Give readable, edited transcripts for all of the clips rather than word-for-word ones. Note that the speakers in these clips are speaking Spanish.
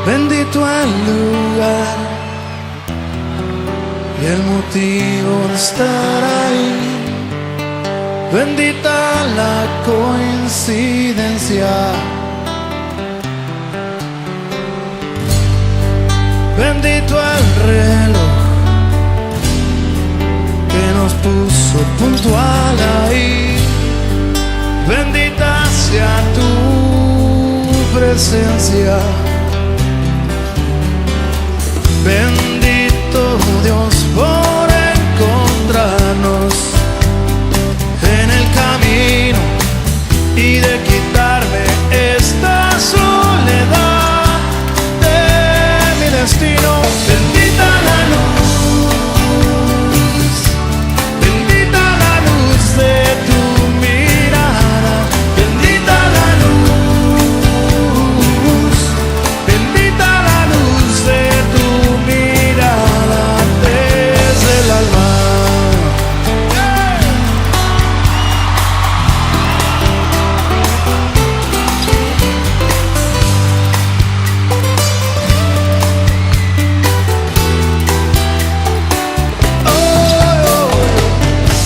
Bendito el lugar y el motivo de estar ahí. Bendita la coincidencia. Bendito el reloj que nos puso puntual ahí. Bendita sea tu presencia. Bendito Dios por encontrarnos en el camino y de quitarme esta soledad de mi destino. Bendita la luz, bendita la luz de tu mirada, bendita la luz, bendita la luz de tu mirada desde el alma.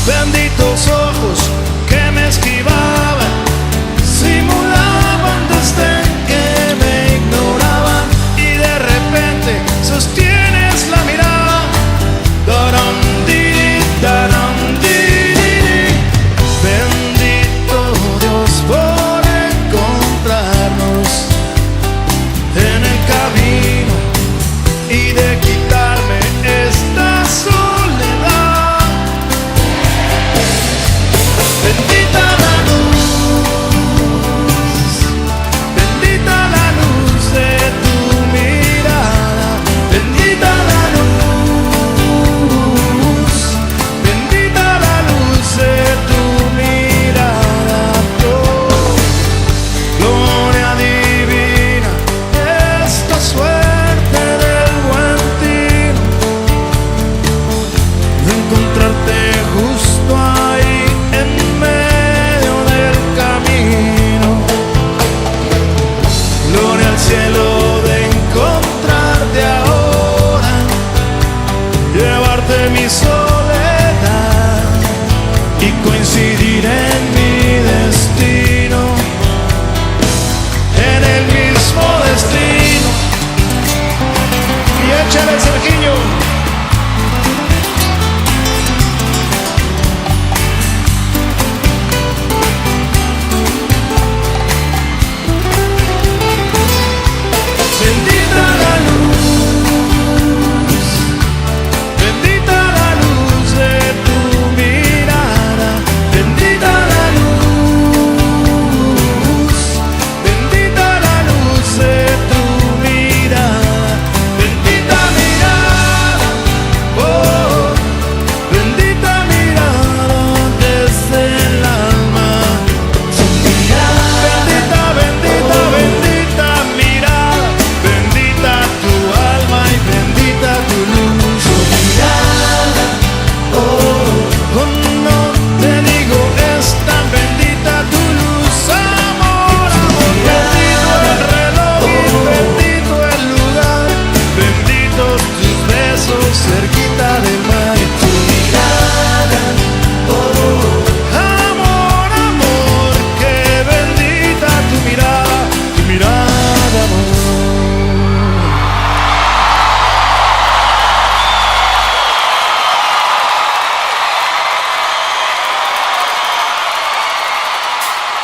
Benditos ojos que me esquivaban, simulaban desdén que me ignoraban, y de repente sostienes la mirada. Daram, diri, daram, diri. Bendito Dios por encontrarnos en el camino y de quitarme esta soledad. Bendita la luz, bendita la luz de tu mirada, bendita la luz, bendita la luz de tu mirada. Oh, gloria divina, esta suerte del buen tino de encontrarte justo ahí en medio del camino. Gloria al cielo de encontrarte ahora, llevarte mis ojos